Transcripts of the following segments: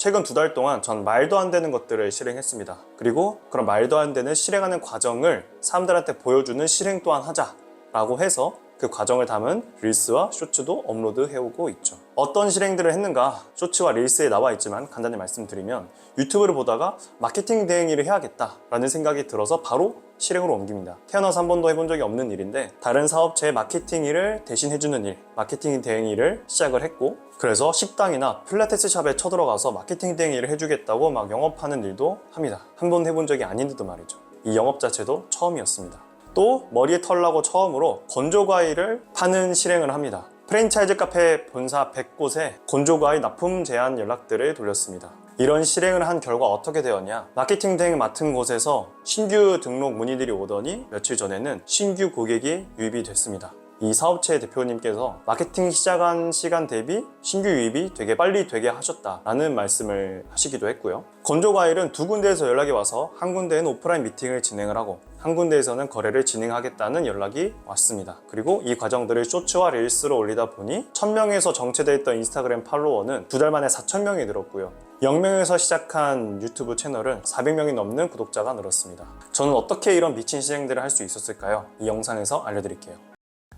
최근 2달 동안 전 말도 안 되는 것들을 실행했습니다. 그리고 그런 말도 안 되는 실행하는 과정을 사람들한테 보여주는 실행 또한 하자라고 해서 그 과정을 담은 릴스와 쇼츠도 업로드해오고 있죠. 어떤 실행들을 했는가 쇼츠와 릴스에 나와 있지만 간단히 말씀드리면, 유튜브를 보다가 마케팅 대행 일을 해야겠다라는 생각이 들어서 바로 실행으로 옮깁니다. 태어나서 한 번도 해본 적이 없는 일인데, 다른 사업체의 마케팅 일을 대신 해주는 일, 마케팅 대행 일을 시작을 했고, 그래서 식당이나 필라테스 샵에 쳐들어가서 마케팅 대행 일을 해주겠다고 막 영업하는 일도 합니다. 한 번 해본 적이 아닌데도 말이죠. 이 영업 자체도 처음이었습니다. 또 머리에 털 나고 처음으로 건조과일을 파는 실행을 합니다. 프랜차이즈 카페 본사 100곳에 건조과일 납품 제안 연락들을 돌렸습니다. 이런 실행을 한 결과 어떻게 되었냐, 마케팅 대행 맡은 곳에서 신규 등록 문의들이 오더니 며칠 전에는 신규 고객이 유입이 됐습니다. 이 사업체 대표님께서 마케팅 시작한 시간 대비 신규 유입이 되게 빨리 되게 하셨다라는 말씀을 하시기도 했고요. 건조과일은 2군데에서 연락이 와서 한 군데에는 오프라인 미팅을 진행을 하고 한 군데에서는 거래를 진행하겠다는 연락이 왔습니다. 그리고 이 과정들을 쇼츠와 릴스로 올리다 보니 1000명에서 정체되어 있던 인스타그램 팔로워는 2달 만에 4000명이 늘었고요. 0명에서 시작한 유튜브 채널은 400명이 넘는 구독자가 늘었습니다. 저는 어떻게 이런 미친 실행들을 할 수 있었을까요? 이 영상에서 알려드릴게요.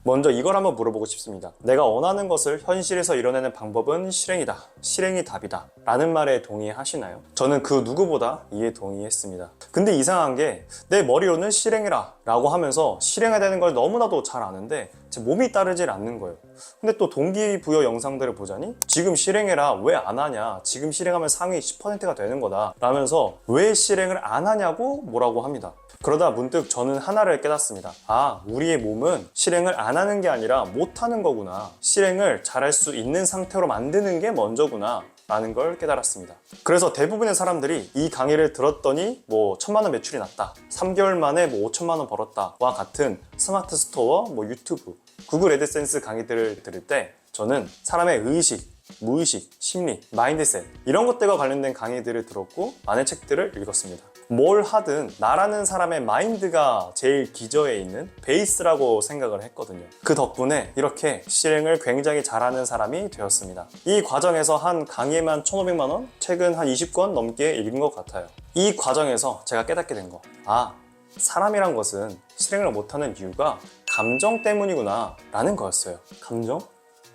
먼저 이걸 한번 물어보고 싶습니다. 내가 원하는 것을 현실에서 이뤄내는 방법은 실행이다. 실행이 답이다. 라는 말에 동의하시나요? 저는 그 누구보다 이에 동의했습니다. 근데 이상한 게 내 머리로는 실행해라 라고 하면서 실행해야 되는 걸 너무나도 잘 아는데 제 몸이 따르질 않는 거예요. 근데 또 동기부여 영상들을 보자니 지금 실행해라, 왜 안 하냐, 지금 실행하면 상위 10%가 되는 거다 라면서 왜 실행을 안 하냐고 뭐라고 합니다. 그러다 문득 저는 하나를 깨닫습니다. 아, 우리의 몸은 실행을 안 하는 게 아니라 못 하는 거구나. 실행을 잘할 수 있는 상태로 만드는 게 먼저구나 라는 걸 깨달았습니다. 그래서 대부분의 사람들이 이 강의를 들었더니 1000만 원 매출이 났다, 3개월 만에 5천만 원 벌었다 와 같은 스마트 스토어, 유튜브, 구글 애드센스 강의들을 들을 때 저는 사람의 의식, 무의식, 심리, 마인드셋 이런 것들과 관련된 강의들을 들었고 많은 책들을 읽었습니다. 뭘 하든 나라는 사람의 마인드가 제일 기저에 있는 베이스라고 생각을 했거든요. 그 덕분에 이렇게 실행을 굉장히 잘하는 사람이 되었습니다. 이 과정에서 한 강의에만 1,500만 원, 책은 한 20권 넘게 읽은 것 같아요. 이 과정에서 제가 깨닫게 된 거, 사람이란 것은 실행을 못하는 이유가 감정 때문이구나 라는 거였어요. 감정?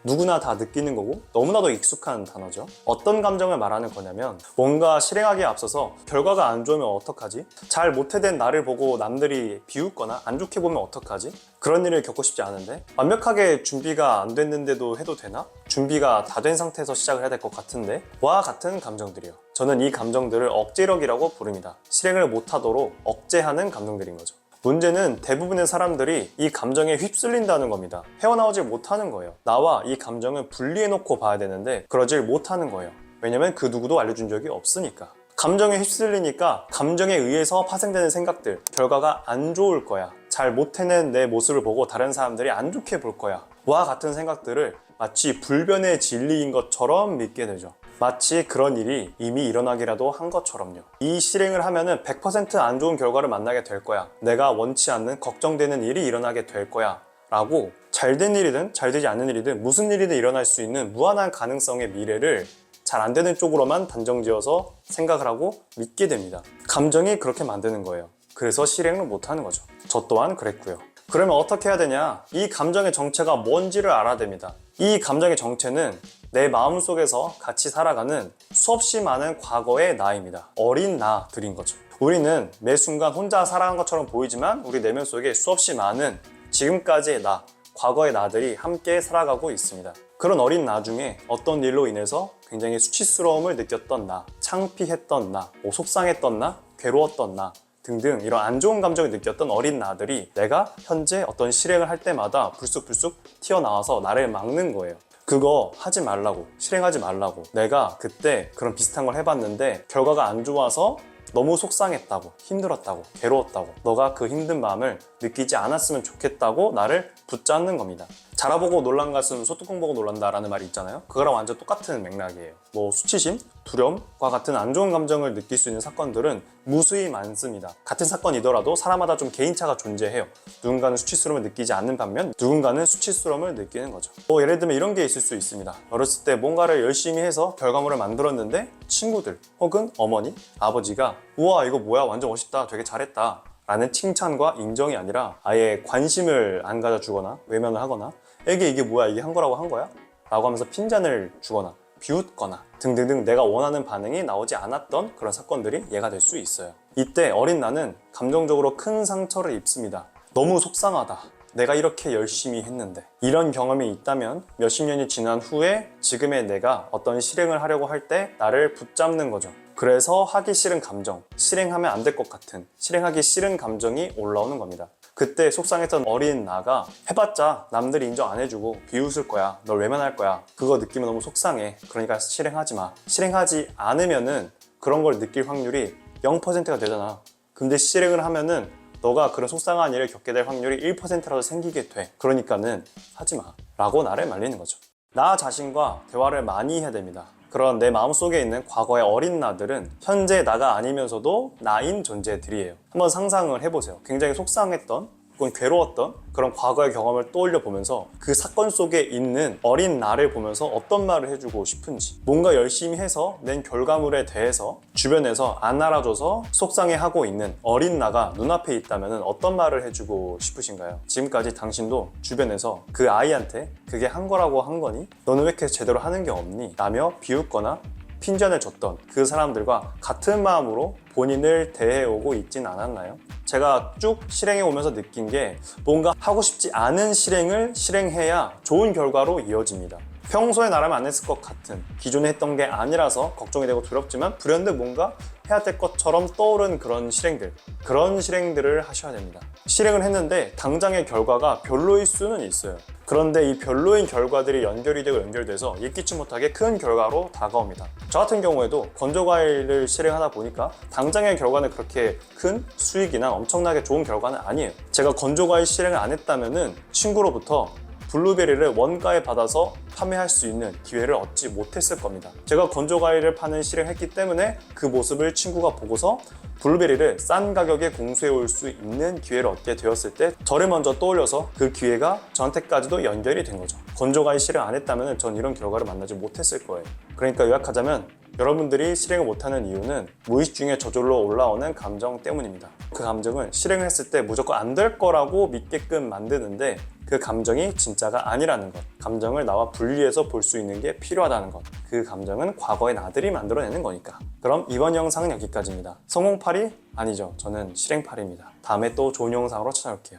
누구나 다 느끼는 거고 너무나도 익숙한 단어죠. 어떤 감정을 말하는 거냐면, 뭔가 실행하기에 앞서서 결과가 안 좋으면 어떡하지? 잘 못해낸 나를 보고 남들이 비웃거나 안 좋게 보면 어떡하지? 그런 일을 겪고 싶지 않은데, 완벽하게 준비가 안 됐는데도 해도 되나? 준비가 다 된 상태에서 시작을 해야 될 것 같은데? 와 같은 감정들이요. 저는 이 감정들을 억지력이라고 부릅니다. 실행을 못하도록 억제하는 감정들인 거죠. 문제는 대부분의 사람들이 이 감정에 휩쓸린다는 겁니다. 헤어나오질 못하는 거예요. 나와 이 감정을 분리해놓고 봐야 되는데 그러질 못하는 거예요. 왜냐면 그 누구도 알려준 적이 없으니까. 감정에 휩쓸리니까 감정에 의해서 파생되는 생각들, 결과가 안 좋을 거야, 잘 못해낸 내 모습을 보고 다른 사람들이 안 좋게 볼 거야 와 같은 생각들을 마치 불변의 진리인 것처럼 믿게 되죠. 마치 그런 일이 이미 일어나기라도 한 것처럼요. 이 실행을 하면은 100% 안 좋은 결과를 만나게 될 거야, 내가 원치 않는 걱정되는 일이 일어나게 될 거야 라고, 잘된 일이든 잘 되지 않는 일이든 무슨 일이든 일어날 수 있는 무한한 가능성의 미래를 잘 안 되는 쪽으로만 단정지어서 생각을 하고 믿게 됩니다. 감정이 그렇게 만드는 거예요. 그래서 실행을 못하는 거죠. 저 또한 그랬고요. 그러면 어떻게 해야 되냐? 이 감정의 정체가 뭔지를 알아야 됩니다. 이 감정의 정체는 내 마음속에서 같이 살아가는 수없이 많은 과거의 나입니다. 어린 나들인 거죠. 우리는 매 순간 혼자 살아간 것처럼 보이지만 우리 내면 속에 수없이 많은 지금까지의 나, 과거의 나들이 함께 살아가고 있습니다. 그런 어린 나 중에 어떤 일로 인해서 굉장히 수치스러움을 느꼈던 나, 창피했던 나, 속상했던 나, 괴로웠던 나 등등 이런 안 좋은 감정을 느꼈던 어린 나들이 내가 현재 어떤 실행을 할 때마다 불쑥불쑥 튀어나와서 나를 막는 거예요. 그거 하지 말라고, 실행하지 말라고, 내가 그때 그런 비슷한 걸 해봤는데 결과가 안 좋아서 너무 속상했다고, 힘들었다고, 괴로웠다고, 너가 그 힘든 마음을 느끼지 않았으면 좋겠다고 나를 붙잡는 겁니다. 자라보고 놀란 가슴 소뚜껑 보고 놀란다라는 말이 있잖아요. 그거랑 완전 똑같은 맥락이에요. 뭐 수치심, 두려움과 같은 안 좋은 감정을 느낄 수 있는 사건들은 무수히 많습니다. 같은 사건이더라도 사람마다 좀 개인차가 존재해요. 누군가는 수치스러움을 느끼지 않는 반면 누군가는 수치스러움을 느끼는 거죠. 뭐 예를 들면 이런 게 있을 수 있습니다. 어렸을 때 뭔가를 열심히 해서 결과물을 만들었는데 친구들 혹은 어머니, 아버지가 우와 이거 뭐야 완전 멋있다 되게 잘했다 라는 칭찬과 인정이 아니라 아예 관심을 안 가져주거나 외면을 하거나 이게 뭐야 이게 한 거라고 한 거야? 라고 하면서 핀잔을 주거나 비웃거나 등등등 내가 원하는 반응이 나오지 않았던 그런 사건들이 예가 될 수 있어요. 이때 어린 나는 감정적으로 큰 상처를 입습니다. 너무 속상하다. 내가 이렇게 열심히 했는데. 이런 경험이 있다면 몇십 년이 지난 후에 지금의 내가 어떤 실행을 하려고 할 때 나를 붙잡는 거죠. 그래서 하기 싫은 감정, 실행하면 안 될 것 같은, 실행하기 싫은 감정이 올라오는 겁니다. 그때 속상했던 어린 나가 해봤자 남들이 인정 안 해주고 비웃을 거야, 널 외면할 거야, 그거 느끼면 너무 속상해, 그러니까 실행하지 마. 실행하지 않으면은 그런 걸 느낄 확률이 0%가 되잖아. 근데 실행을 하면은 너가 그런 속상한 일을 겪게 될 확률이 1%라도 생기게 돼. 그러니까는 하지 마 라고 나를 말리는 거죠. 나 자신과 대화를 많이 해야 됩니다. 그런 내 마음속에 있는 과거의 어린 나들은 현재 나가 아니면서도 나인 존재들이에요. 한번 상상을 해보세요. 굉장히 속상했던 혹은 괴로웠던 그런 과거의 경험을 떠올려 보면서 그 사건 속에 있는 어린 나를 보면서 어떤 말을 해주고 싶은지, 뭔가 열심히 해서 낸 결과물에 대해서 주변에서 안 알아줘서 속상해하고 있는 어린 나가 눈앞에 있다면 어떤 말을 해주고 싶으신가요? 지금까지 당신도 주변에서 그 아이한테 그게 한 거라고 한 거니? 너는 왜 이렇게 제대로 하는 게 없니? 라며 비웃거나 핀잔을 줬던 그 사람들과 같은 마음으로 본인을 대해오고 있진 않았나요? 제가 쭉 실행해 오면서 느낀 게 뭔가 하고 싶지 않은 실행을 실행해야 좋은 결과로 이어집니다. 평소에 나라면 안 했을 것 같은, 기존에 했던 게 아니라서 걱정이 되고 두렵지만 불현듯 뭔가 해야 될 것처럼 떠오른 그런 실행들을 하셔야 됩니다. 실행을 했는데 당장의 결과가 별로일 수는 있어요. 그런데 이 별로인 결과들이 연결이 되고 연결돼서 예기치 못하게 큰 결과로 다가옵니다. 저 같은 경우에도 건조과일을 실행하다 보니까 당장의 결과는 그렇게 큰 수익이나 엄청나게 좋은 결과는 아니에요. 제가 건조과일 실행을 안 했다면은 친구로부터 블루베리를 원가에 받아서 판매할 수 있는 기회를 얻지 못했을 겁니다. 제가 건조과일을 파는 실행했기 때문에 그 모습을 친구가 보고서 블루베리를 싼 가격에 공수해 올 수 있는 기회를 얻게 되었을 때 저를 먼저 떠올려서 그 기회가 저한테까지도 연결이 된 거죠. 건조과일 실행 안 했다면 전 이런 결과를 만나지 못했을 거예요. 그러니까 요약하자면 여러분들이 실행을 못하는 이유는 무의식 중에 저절로 올라오는 감정 때문입니다. 그 감정은 실행을 했을 때 무조건 안 될 거라고 믿게끔 만드는데 그 감정이 진짜가 아니라는 것, 감정을 나와 분리해서 볼 수 있는 게 필요하다는 것, 그 감정은 과거의 나들이 만들어내는 거니까. 그럼 이번 영상은 여기까지입니다. 성공팔이? 아니죠. 저는 실행팔이입니다. 다음에 또 좋은 영상으로 찾아올게요.